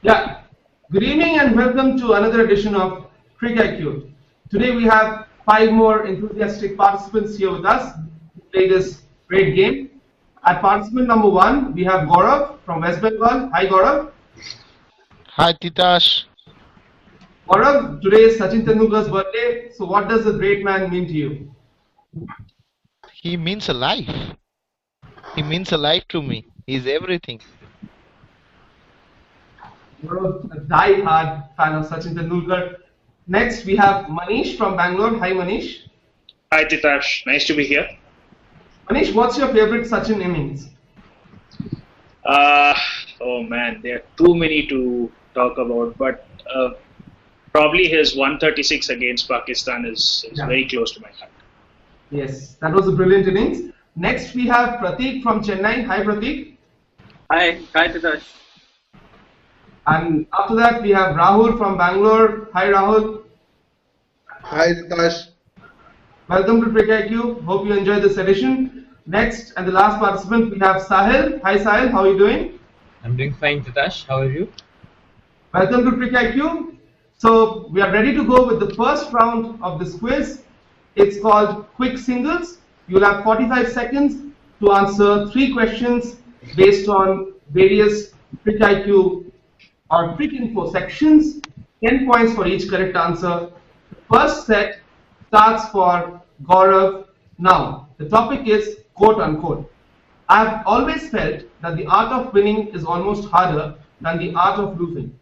Yeah, good evening and welcome to another edition of Cricket IQ. Today we have five more enthusiastic participants here with us to play this great game. At participant number one, we have Gaurav from West Bengal. Hi Gaurav. Hi Titash. Gaurav, today is Sachin Tendulkar's birthday. So what does the great man mean to you? He means a life. He means a life to me. He's everything. Gaurav, a die-hard fan of Sachin Tendulkar. Next, we have Manish from Bangalore. Hi Manish. Hi Titash, nice to be here. Manish, what's your favorite Sachin innings? Uh, oh man, there are too many to talk about, but probably his 136 against Pakistan is Yeah. very close to my heart. Yes, that was a brilliant innings. Next, we have Prateek from Chennai. Hi, Prateek. Hi Titash. And after that, we have Rahul from Bangalore. Hi, Rahul. Hi Titash. Welcome to Cricket IQ. Hope you enjoyed this edition. Next, and the last participant, we have Sahil. Hi, Sahil. How are you doing? I'm doing fine, Titash. How are you? Welcome to Cricket IQ. So, we are ready to go with the first round of this quiz. It's called Quick Singles. You'll have 45 seconds to answer 3 questions based on various Cricket IQ or Quick Info sections. 10 points for each correct answer. The first set starts for Gaurav now. The topic is quote unquote. I've always felt that the art of winning is almost harder than the art of losing.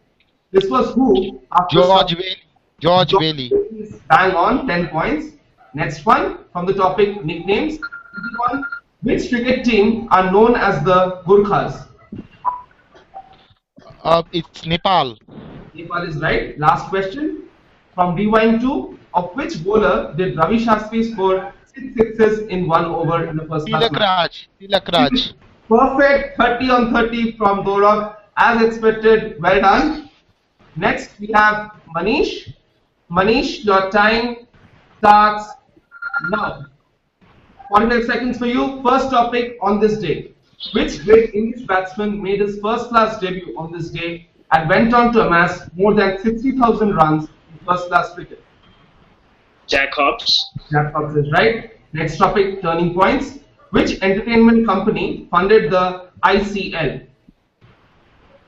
This was who after George Bailey. George Bailey. Bang on, 10 points. Next one from the topic nicknames. One, which cricket team are known as the Gurkhas? It's Nepal. Nepal is right. Last question from Rewind 2. Of which bowler did Ravi Shastri score 6 sixes in 1 over in the first class Tilak match? Raj. Tilak Raj. Perfect 30 on 30 from Gaurav. As expected, well done. Next, we have Manish. Manish, your time starts now. 45 seconds for you. First topic on this day. Which great English batsman made his first class debut on this day and went on to amass more than 60,000 runs in first class cricket? Jack Hobbs, That box is right. Next topic, turning points. Which entertainment company funded the ICL?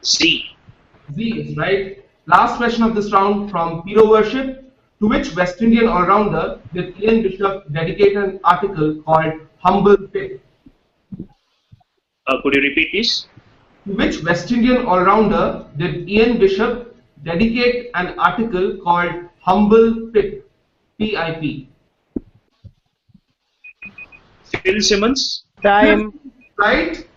Z, Z is right. Last question of this round from Hero Worship. To which West Indian all-rounder did Ian Bishop dedicate an article called Humble Pick? could you repeat please? To which West Indian all-rounder did Ian Bishop dedicate an article called Humble Pick? PIP. Phil Simmons, Time. Right?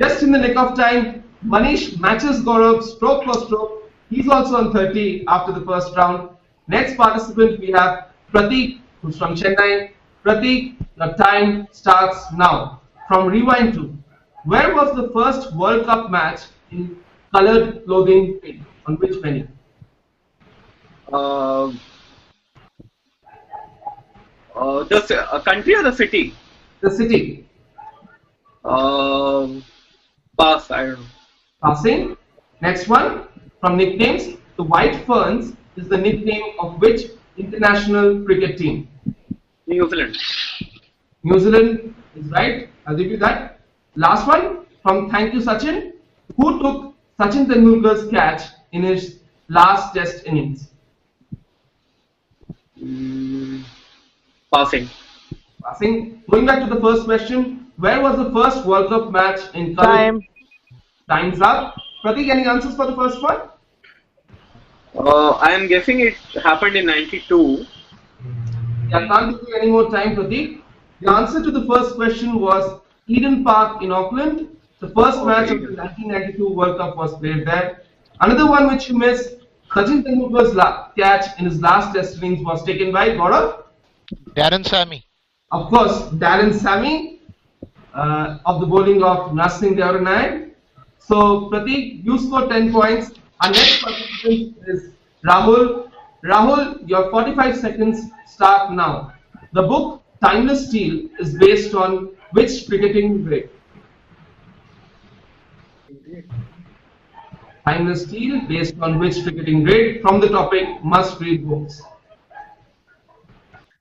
Just in the nick of time, Manish matches Gaurav stroke for stroke. He's also on 30 after the first round. Next participant we have Prateek, who's from Chennai. Prateek, your time starts now. From Rewind 2. Where was the first World Cup match in colored clothing pink? On which venue? The country or the city? The city. Pass. I don't know. Passing. Next one. From nicknames, the White Ferns is the nickname of which international cricket team? New Zealand. New Zealand is right. I'll give you that. Last one from Thank You Sachin. Who took Sachin Tendulkar's catch in his last Test innings? Passing. Passing. Going back to the first question, where was the first World Cup match in colour? Time. Time's up. Pratik, any answers for the first one? I am guessing it happened in '92. I can't give you any more time, Pratik. The answer to the first question was Eden Park in Auckland. The first match of the 1992 World Cup was played there. Another one which you missed, Sachin Tendulkar's catch in his last Test innings was taken by Gaurav. Darren Sammy. Of course, Darren Sammy of the bowling of Narsingh Devaranayak. So, Pratik, you scored 10 points. Our next participant is Rahul. Rahul, your 45 seconds start now. The book Timeless Steel is based on which cricketing great? Timeless Steel, based on which cricketing great from the topic must read books?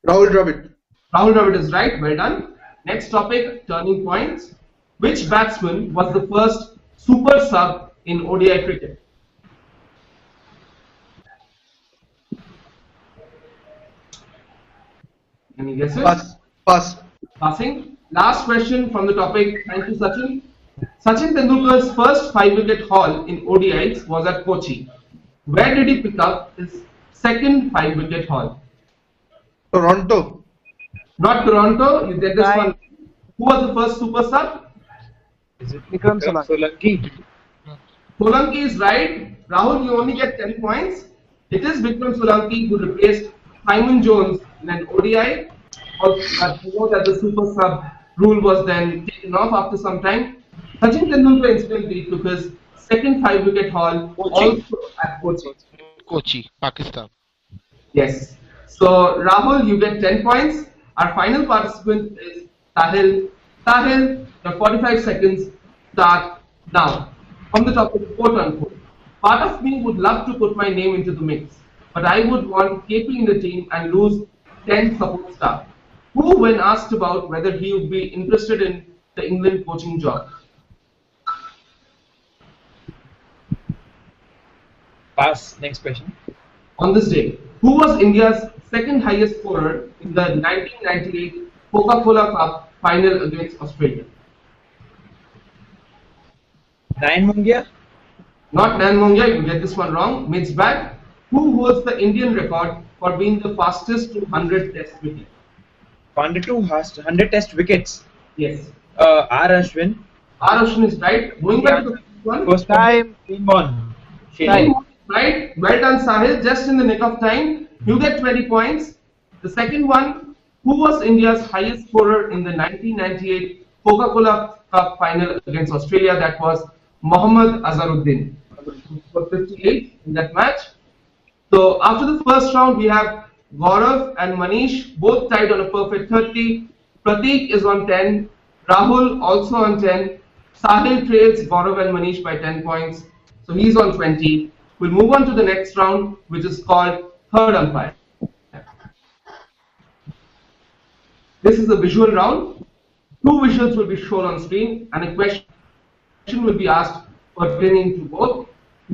Rahul Dravid. Rahul Dravid is right, well done. Next topic, turning points. Which batsman was the first super sub in ODI cricket? Any guesses? Pass. Passing. Last question from the topic. Thank you, Sachin. Sachin Tendulkar's first 5-wicket haul in ODIs was at Kochi. Where did he pick up his second 5-wicket haul? Toronto. Not Toronto. You get this one. Who was the first super sub? Is it Vikram Solanki? Solanki is right. Rahul, you only get 10 points. It is Vikram Solanki who replaced Simon Jones in an ODI. You know that the super sub rule was then taken off after some time. Sachin Tendulkar incidentally took his second 5-wicket haul also at Kochi. Kochi, Pakistan. Yes. So Rahul, you get 10 points. Our final participant is Tahil. Tahil, your 45 seconds start now. From the topic, quote unquote. Part of me would love to put my name into the mix, but I would want KP in the team and lose 10 support staff. Who, when asked about whether he would be interested in the England coaching job? Pass. Next question. On this day, who was India's second highest scorer in the 1998 Coca-Cola Cup final against Australia? Nayan Mungia. Not Nan Mongia, you get this one wrong. Mixed bag. Who holds the Indian record for being the fastest to 100 test wickets? 100 test wickets. Yes. R. Ashwin. R. Ashwin is right. Going back to the first one. First time. Shane Time. Right. Well done, Sahil. Just in the nick of time. You get 20 points. The second one. Who was India's highest scorer in the 1998 Coca-Cola Cup final against Australia? That was Mohammad Azharuddin. For 58 in that match. So after the first round, we have Gaurav and Manish both tied on a perfect 30. Prateek is on 10. Rahul also on 10. Sahil trails Gaurav and Manish by 10 points. So he's on 20. We'll move on to the next round, which is called third umpire. This is a visual round. Two visuals will be shown on screen and a question will be asked pertaining to both.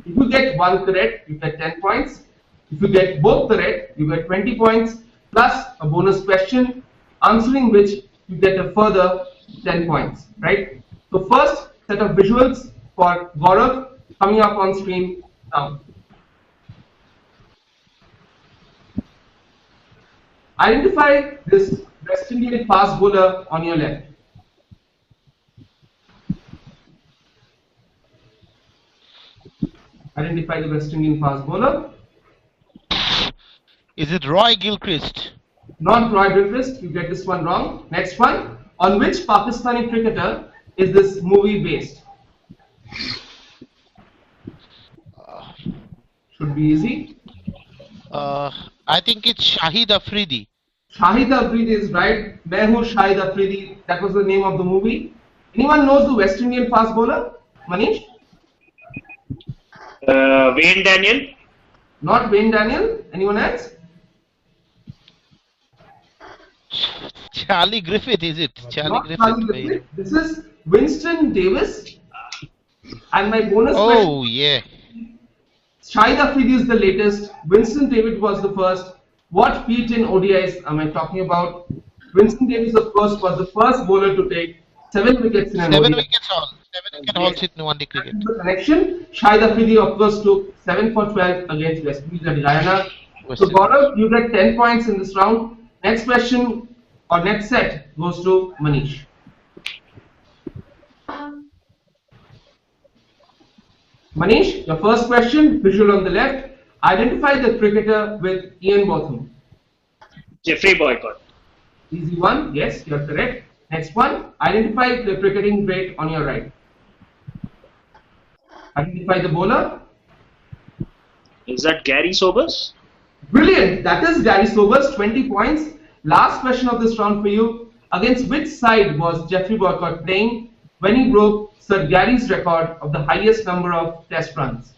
If you get one correct, you get 10 points. If you get both correct, you get 20 points plus a bonus question, answering which you get a further 10 points, right? So first set of visuals for Gaurav coming up on screen now. Identify this West Indian fast bowler on your left. Identify the West Indian fast bowler. Is it Roy Gilchrist? Not Roy Gilchrist, you get this one wrong. Next one. On which Pakistani cricketer is this movie based? Should be easy. I think it's Shahid Afridi. Shahid Afridi is right. Main Hoon Shahid Afridi. That was the name of the movie. Anyone knows the West Indian fast bowler? Manish? Wayne Daniel. Not Wayne Daniel. Anyone else? Charlie Griffith, is it? Not Charlie Griffith. This is Winston Davis. And my bonus Oh, yeah. Shahid Afridi is the latest. Winston Davis was the first. What feat in ODIs am I talking about? Winston Davis, of course, was the first bowler to take 7 wickets in an 7 ODI. wickets all. 7 wicket hauls in one day cricket. The connection. Shahid Afridi, of course, took 7 for 12 against West Indies at Guyana. So, Gaurav, you get 10 points in this round. Next question or next set goes to Manish. Manish, your first question, visual on the left. Identify the cricketer with Ian Botham. Jeffrey Boycott. Easy one, yes, you're correct. Next one, identify the cricketing great on your right. Identify the bowler. Is that Gary Sobers? Brilliant, that is Gary Sobers, 20 points. Last question of this round for you. Against which side was Jeffrey Boycott playing when he broke Sir Gary's record of the highest number of test runs?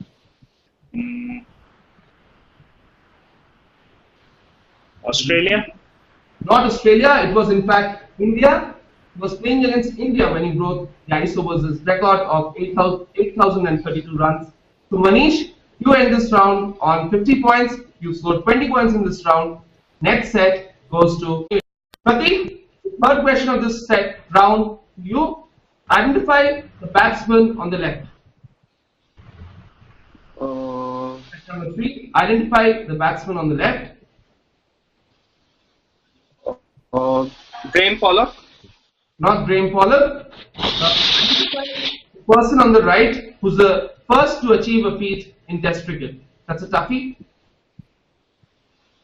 Australia? Not Australia, it was in fact India. He was playing against India when he broke Gary Sobers' record of 8,032 runs. So Manish, you end this round on 50 points. You scored 20 points in this round. Next set goes to Pratik. Third question of this set round, you identify the batsman on the left. Question number 3, identify the batsman on the left. Graham Pollard. Not Graham Pollard. Identify the person on the right who's the first to achieve a feat in Test cricket. That's a toughie.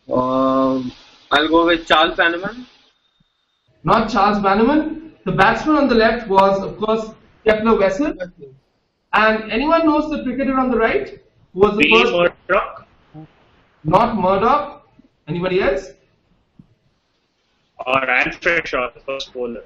I'll go with Charles Bannerman. Not Charles Bannerman. The batsman on the left was, of course, Kepler Wessel. And anyone knows the cricketer on the right? Who was the Billy first? Murdoch Not Murdoch. Anybody else? or Alfred Shaw, the first bowler?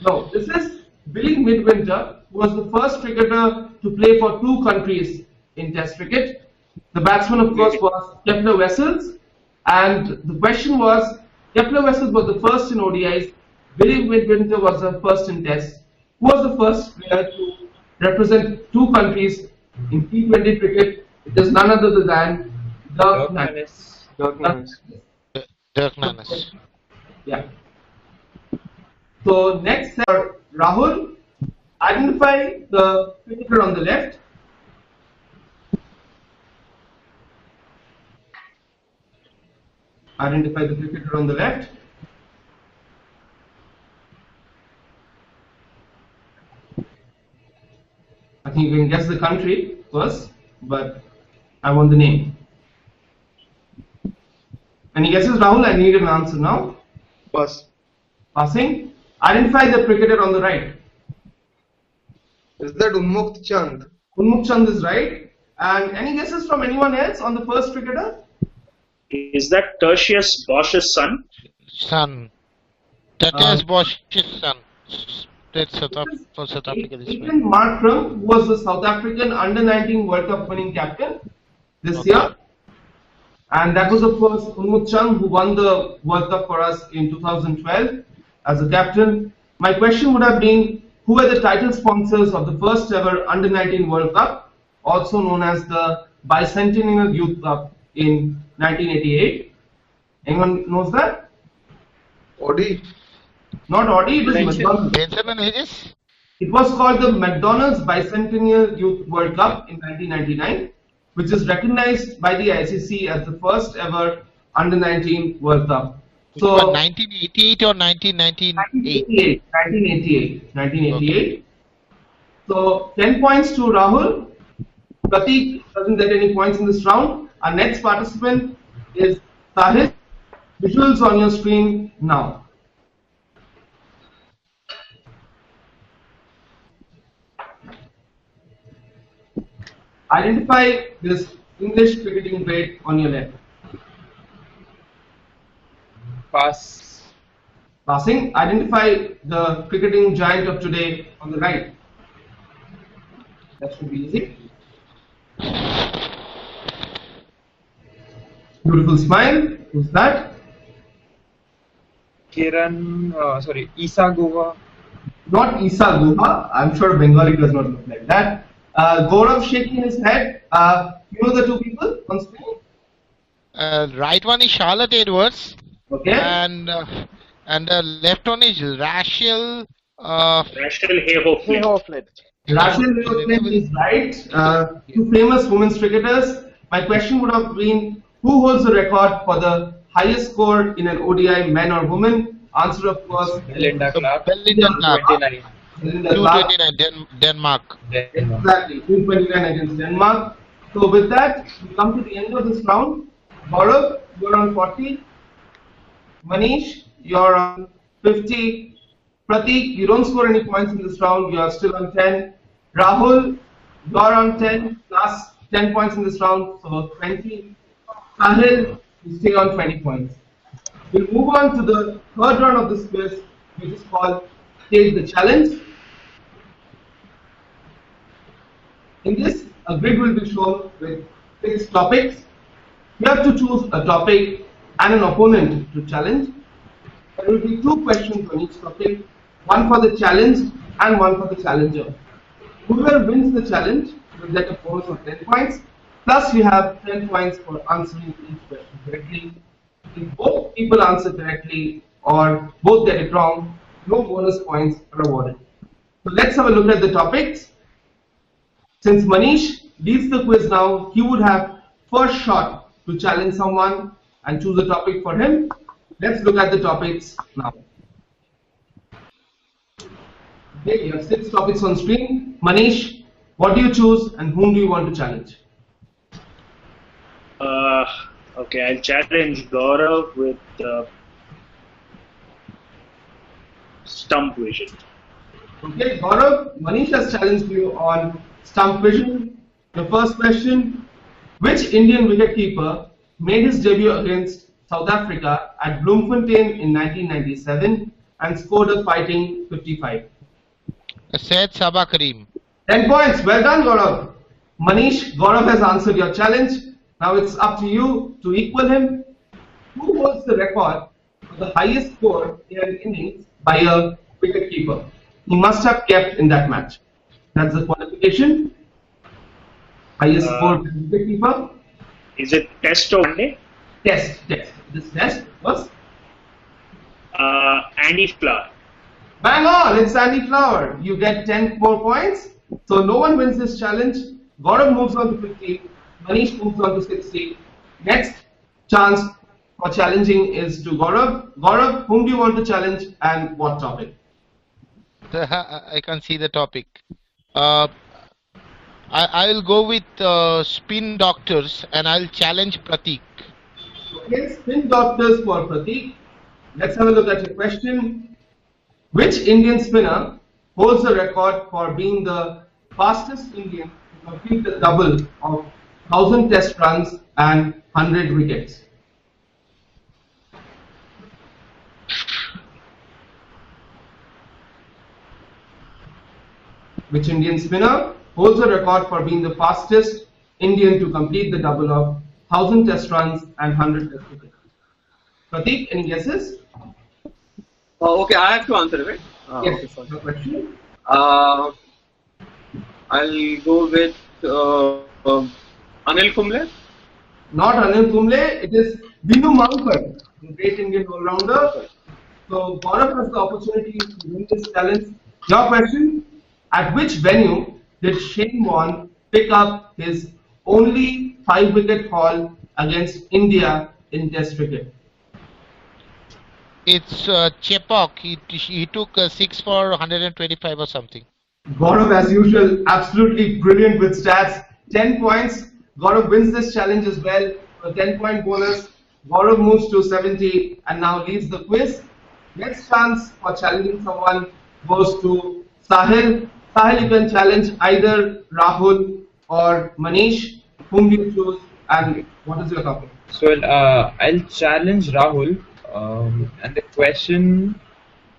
No, this is Billy Midwinter, who was the first cricketer to play for 2 countries in Test cricket. The batsman, of course, was Kepler Wessels. And the question was, Kepler Wessels was the first in ODIs. Billy Midwinter was the first in Tests. Who was the first player to represent 2 countries in T20 cricket? It is none other than Dirk Nannes. Dirk Nannes. Dirk Nannes. Yeah. So next set, Rahul, identify the cricketer on the left. Identify the cricketer on the left. I think you can guess the country first, but I want the name. Any guesses, Rahul? I need an answer now. Pass. Passing. Identify the cricketer on the right. Is that Unmukt Chand? Unmukt Chand is right. And any guesses from anyone else on the first cricketer? Is that Tertius Bosch's son? Son. Tertius Bosch's son. Played for South Africa this way. Adrian Markram was the South African Under-19 World Cup winning captain this year. And that was, of course, Unmukt Chand, who won the World Cup for us in 2012 as a captain. My question would have been, who were the title sponsors of the first ever Under-19 World Cup, also known as the Bicentennial Youth Cup in 1988? Anyone knows that? Audi. Not Audi, it is McDonald's. Benson and Hedges? It was called the McDonald's Bicentennial Youth World Cup in 1999, which is recognized by the ICC as the first ever Under-19 World Cup. So, 1988 or 1998? 1988. So, 10 points to Rahul. Pratik doesn't get any points in this round. Our next participant is Sahil. Visuals on your screen now. Identify this English cricketing great on your left. Pass. Passing. Identify the cricketing giant of today on the right. That should be easy. Beautiful smile. Who's that? Isa Guha. Not Isa Guha. I'm sure Bengali does not look like that. Gaurav shaking his head. You know the 2 people on screen? Right one is Charlotte Edwards. Okay. And the left one is Rachel. Rachel Hayhoe. Rachel Hayhoe is right. 2 famous women's cricketers. My question would have been, who holds the record for the highest score in an ODI, men or women? Answer, of course, Belinda Clark. Belinda Clark. 29. Belinda Clark. 229 Denmark. Exactly, 229 against Denmark. So with that, we come to the end of this round. Gaurav, you're on 40. Manish, you're on 50. Pratik, you don't score any points in this round. You are still on 10. Rahul, you're on 10 plus 10 points in this round, so 20. Sahil, you stay on 20 points. We'll move on to the third round of this quiz, which is called Take the Challenge. In this, a grid will be shown with 6 topics. You have to choose a topic and an opponent to challenge. There will be 2 questions on each topic, one for the challenged and one for the challenger. Whoever wins the challenge will get a bonus of 10 points, plus you have 10 points for answering each question correctly. If both people answer correctly or both get it wrong, no bonus points are awarded. So let's have a look at the topics. Since Manish leads the quiz now, he would have first shot to challenge someone and choose a topic for him. Let's look at the topics now. Okay, you have 6 topics on screen. Manish, what do you choose and whom do you want to challenge? Okay, I'll challenge Gaurav with stump vision. Okay, Gaurav, Manish has challenged you on stump vision. The first question: which Indian wicketkeeper made his debut against South Africa at Bloemfontein in 1997 and scored a fighting 55? Syed Sabah Karim. 10 points. Well done, Gaurav. Manish, Gaurav has answered your challenge. Now it's up to you to equal him. Who holds the record for the highest score in an innings by a wicketkeeper? He must have kept in that match. That's the qualification. Highest score by a wicketkeeper. Is it Test or One-Day? Test. This test was Andy Flower. bang on. It's Andy Flower. You get 10 more points. So no one wins this challenge. Gaurav moves on to 50. Manish moves on to 60. Next chance for challenging is to Gaurav. Gaurav, whom do you want to challenge and what topic? I can see the topic. I will go with spin doctors and I'll challenge Pratik. Okay, spin doctors for Pratik. Let's have a look at your question. Which Indian spinner holds the record for being the fastest Indian to complete the double of 1000 test runs and 100 wickets? Which Indian spinner holds the record for being the fastest Indian to complete the double of 1000 test runs and 100 test wickets? Pratik, any guesses? Okay, I have to answer, right? Yes, no question. I'll go with Anil Kumble. Not Anil Kumble, it is Binu Mankad, the great Indian all-rounder. So Gaurav has the opportunity to win this challenge. Your question: at which venue did Shane Warne pick up his only 5-wicket haul against India in Test cricket? It's Chepauk. He took 6 for 125 or something. Gaurav, as usual, absolutely brilliant with stats. 10 points. Gaurav wins this challenge as well. A 10-point bonus. Gaurav moves to 70 and now leads the quiz. Next chance for challenging someone goes to Sahil. Sahil, you can challenge either Rahul or Manish. Whom do you choose and what is your topic? So I'll challenge Rahul, and the question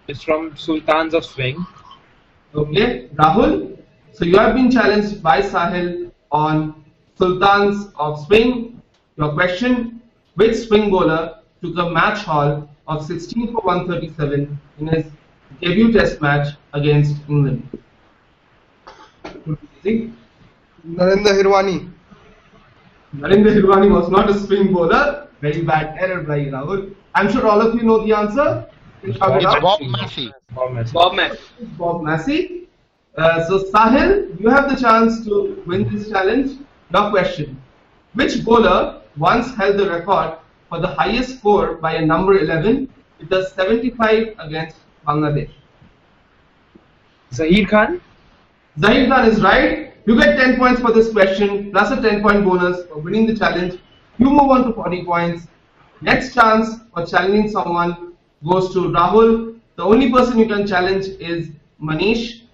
is from Sultans of Swing. Okay, Rahul. So you have been challenged by Sahil on Sultans of Swing. Your question: which swing bowler took a match haul of 16 for 137 in his debut test match against England? Narendra Hirwani. Narendra Hirwani was not a swing bowler. Very bad error by Rahul. I'm sure all of you know the answer. You can shout it It's out. Bob Massey. Bob Mack. Bob Massey. So Sahil, you have the chance to win this challenge. Now question: which bowler once held the record for the highest score by a number 11 with a 75 against Bangladesh? Zahir Khan. Zahir Khan is right. You get 10 points for this question plus a 10-point bonus for winning the challenge. You move on to 40 points. Next chance for challenging someone goes to Rahul. The only person you can challenge is Manish,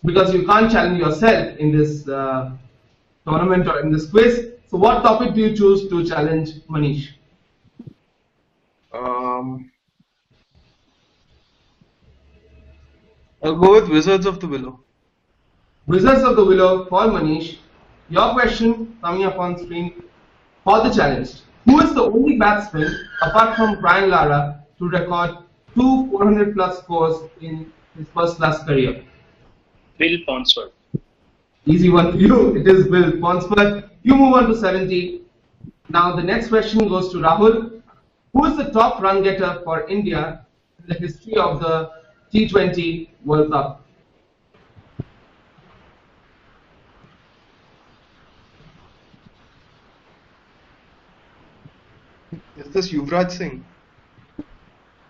because you can't challenge yourself in this tournament or in this quiz. So what topic do you choose to challenge Manish? I'll go with Wizards of the Willow. Wizards of the Willow for Manish. Your question coming up on screen for the challenged. Who is the only batsman, apart from Brian Lara, to record 2 400-plus scores in his first-class career? Bill Ponsford. Easy one for you. It is Bill Ponsford. You move on to 70. Now the next question goes to Rahul. Who is the top run getter for India in the history of the T20 World Cup? Is this Yuvraj Singh?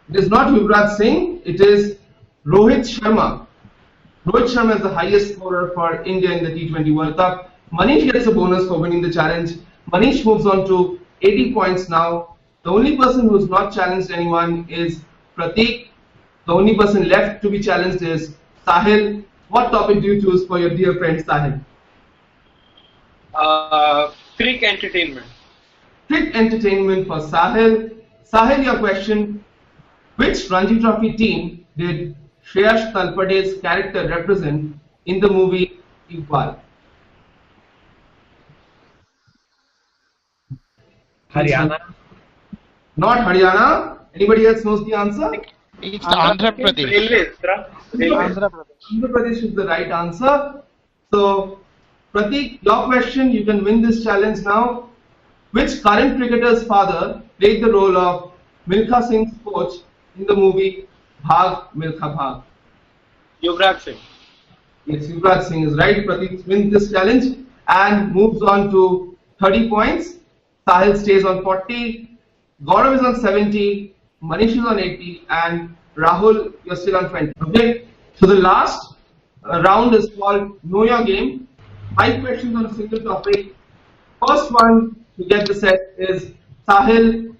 It is not Yuvraj Singh. It is Rohit Sharma. Rohit Sharma is the highest scorer for India in the T20 World Cup. Manish gets a bonus for winning the challenge. Manish moves on to 80 points now. The only person who has not challenged anyone is Prateek. The only person left to be challenged is Sahil. What topic do you choose for your dear friend Sahil? Crick entertainment. Cricket entertainment for Sahil. Sahil, your question. Which Ranji Trophy team did Shreyash Talpade's character represent in the movie Iqbal? Haryana. Not Haryana. Anybody else knows the answer? It's Andhra Pradesh. Railways. Andhra Pradesh is the right answer. So, Prateek, your question, you can win this challenge now. Which current cricketer's father played the role of Milkha Singh's coach in the movie Bhag Milkha Bhag? Yuvraj Singh. Yes, Yuvraj Singh is right. Prateek wins this challenge and moves on to 30 points. Sahil stays on 40. Gaurav is on 70. Manish is on 80. And Rahul, you're still on 20. Okay. So the last round is called Know Your Game. 5 questions on a single topic. First one to get the set is Sahil.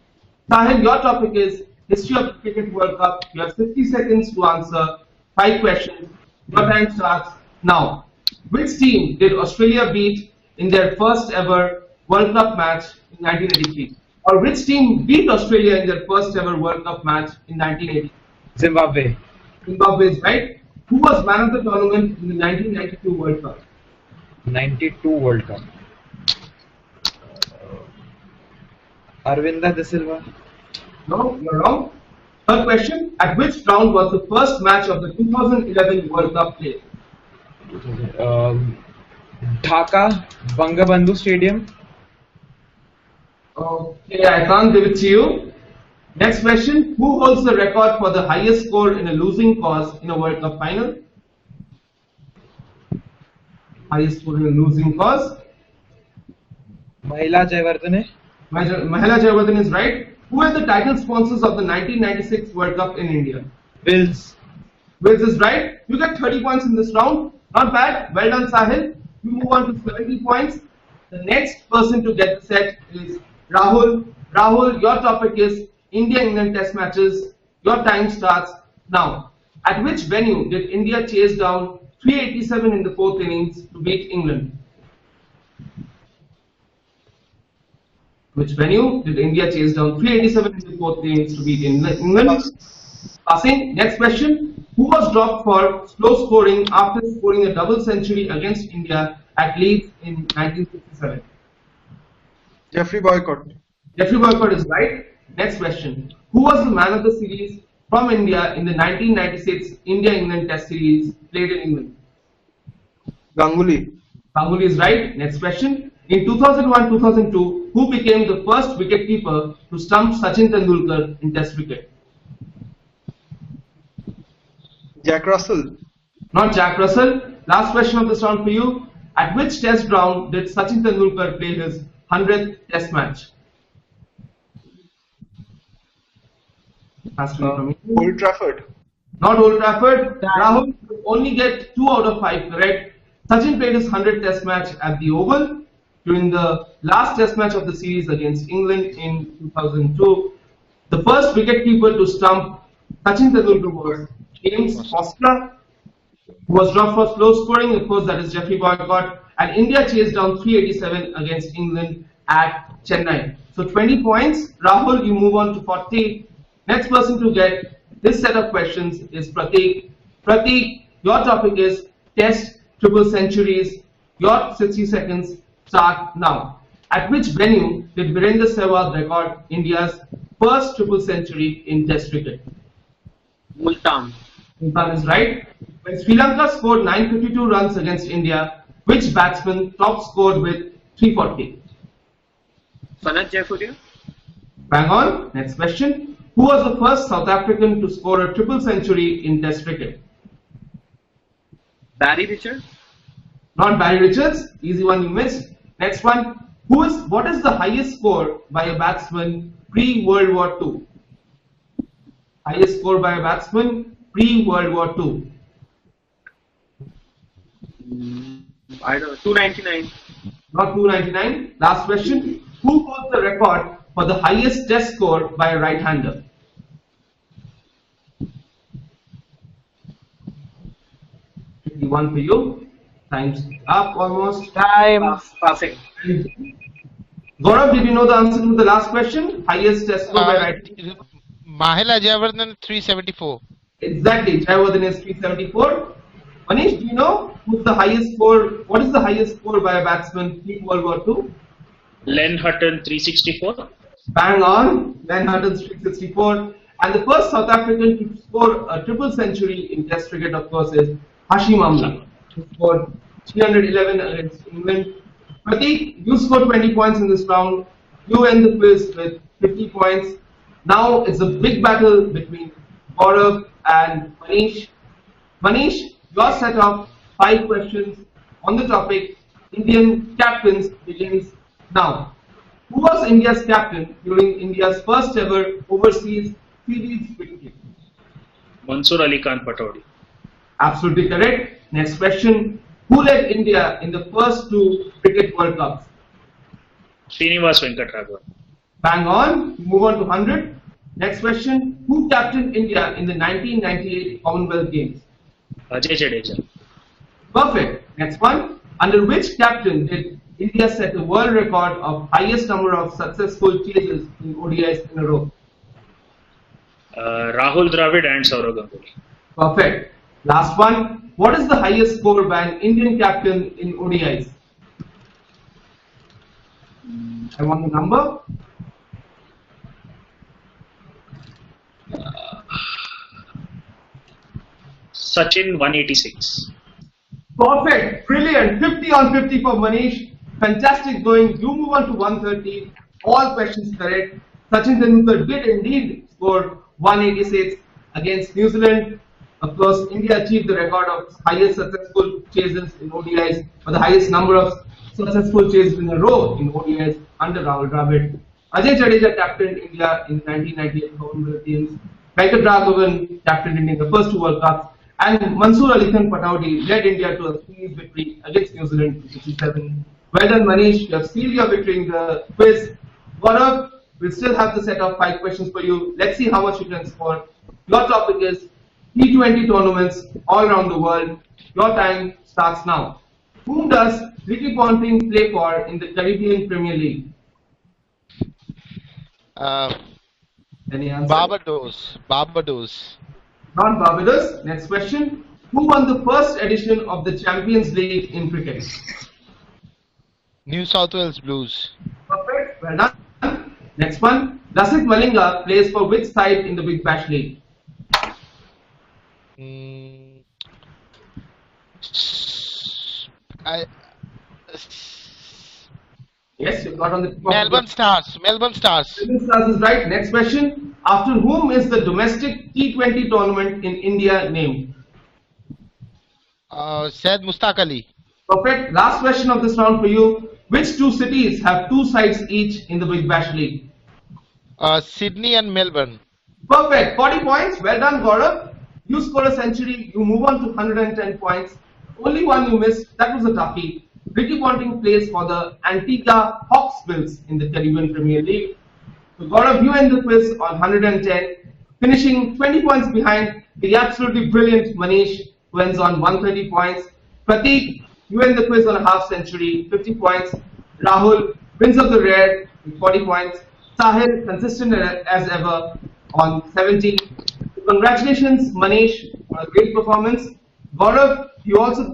Sahil, your topic is History of the Cricket World Cup. You have 60 seconds to answer 5 questions. Your time starts now. Which team did Australia beat in their first ever World Cup match in 1983? Or which team beat Australia in their first ever World Cup match in 1980? Zimbabwe. Zimbabwe is right. Who was man of the tournament in the 1992 World Cup? 92 World Cup. Arvinda De Silva. No, you're wrong. Third question. At which round was the first match of the 2011 World Cup played? Dhaka, Bangabandhu Stadium. Okay, I can't give it to you. Next question. Who holds the record for the highest score in a losing cause in a World Cup final? Highest score in a losing cause? Mahila Jayawardene. Mahela Jayawardene is right. Who are the title sponsors of the 1996 World Cup in India? Wills. Wills is right. You get 30 points in this round. Not bad. Well done, Sahil. You move on to 70 points. The next person to get the set is Rahul. Rahul, your topic is India-England Test matches. Your time starts now. At which venue did India chase down 387 in the 4th innings to beat England? Which venue did India chase down 387 in the 4th innings to beat England? Passing. Next question. Who was dropped for slow scoring after scoring a double century against India at Leeds in 1967? Jeffrey Boycott. Jeffrey Boycott is right. Next question. Who was the man of the series from India in the 1996 India-England Test series played in England? Ganguly. Ganguly is right. Next question. In 2001-2002, who became the first wicketkeeper to stump Sachin Tendulkar in Test cricket? Jack Russell. Not Jack Russell. Last question of this round for you. At which Test ground did Sachin Tendulkar play his 100th Test match? Has to be from you. Old Trafford. Not Old Trafford. Rahul, you only get 2 out of 5 correct. Sachin played his 100th Test match at the Oval during the last Test match of the series against England in 2002. The first wicketkeeper to stump Sachin Tendulkar was James Foster, who was dropped for slow scoring. Of course, that is Jeffrey Boycott. And India chased down 387 against England at Chennai. So 20 points. Rahul, you move on to 40. Next person to get this set of questions is Prateek. Prateek, your topic is Test triple centuries. Your 60 seconds start now. At which venue did Virendra Sehwag record India's first triple century in Test cricket? Multan. Multan is right. When Sri Lanka scored 952 runs against India, which batsman top scored with 340? Sanat Jaipuria. Bang on. Next question. Who was the first South African to score a triple century in Test cricket? Barry Richards. Not Barry Richards. Easy one you missed. Next one. What is the highest score by a batsman pre-World War II? Highest score by a batsman pre-World War II. I don't know. 299. Not 299. Last question. Who holds the record for the highest Test score by a right-hander? One for you. Time's up almost. Time. Passing. Gaurav, did you know the answer to the last question? Highest Test score by right-hander? Mahela Jayawardene 374. Exactly. Jayawardene is 374. Manish, do you know who's the highest score? What is the highest score by a batsman pre-World War II? Len Hutton 364. Bang on. Len Hutton's 364. And the first South African to score a triple century in Test cricket, of course, is Hashim Amla, who scored 311 against England. Prateek, you scored 20 points in this round. You end the quiz with 50 points. Now it's a big battle between Gaurav and Manish. Manish, your set of 5 questions on the topic Indian captains begins now. Who was India's captain during India's first ever overseas series victory? Mansoor Ali Khan Pataudi. Absolutely correct. Next question. Who led India in the first 2 Cricket World Cups? Srinivas Venkatraghavan. Bang on. Move on to 100. Next question. Who captained India in the 1998 Commonwealth Games? Ajay Jadeja. Perfect. Next one. Under which captain did India set the world record of highest number of successful chases in ODIs in a row? Rahul Dravid and Saurav Ganguly. Perfect. Last one. What is the highest score by an Indian captain in ODIs? I want the number. Sachin 186. Perfect. Brilliant. 50 on 50 for Manish. Fantastic going. You move on to 130. All questions correct. Sachin Tendulkar did indeed score 186 against New Zealand. Of course, India achieved the record of highest successful chases in ODIs, or the highest number of successful chases in a row in ODIs under Rahul Dravid. Ajay Jadeja captained India in 1998 Commonwealth Games. Venkatraghavan captained India in the first 2 World Cups. And Mansoor Ali Khan Pataudi led India to a series victory against New Zealand in 57. Well done, Manish. You have sealed your victory in the quiz. Gaurav, we'll still have the set of 5 questions for you. Let's see how much you can score. Your topic is T20 tournaments all around the world. Your time starts now. Whom does Ricky Ponting play for in the Caribbean Premier League? Any answer? Barbados. Barbados. Not Barbados. Next question. Who won the first edition of the Champions League in cricket? New South Wales Blues. Perfect. Well done. Next one. Lasith Malinga plays for which side in the Big Bash League? Yes, you got on the Melbourne Stars. Melbourne Stars. Melbourne Stars is right. Next question. After whom is the domestic T20 tournament in India named? Said Mustaq Ali. Perfect. Last question of this round for you. Which 2 cities have 2 sides each in the Big Bash League? Sydney and Melbourne. Perfect. 40 points. Well done, Gaurav. You score a century. You move on to 110 points. Only one you missed. That was a toughie. Ricky Ponting plays for the Antigua Hawksbills in the Caribbean Premier League. So Gaurav, you end the quiz on 110, finishing 20 points behind the absolutely brilliant Manish, who ends on 130 points. Prateek, you end the quiz on a half century, 50 points. Rahul wins up the rear with 40 points. Sahil, consistent as ever, on 70. Congratulations, Manish, on a great performance. Gaurav, you also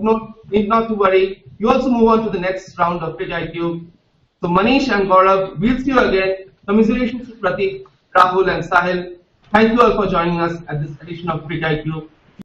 need not to worry. You also move on to the next round of Cricket IQ. So Manish and Gaurav, we'll see you again. Commiserations to Pratik, Rahul and Sahil. Thank you all for joining us at this edition of Quick IQ.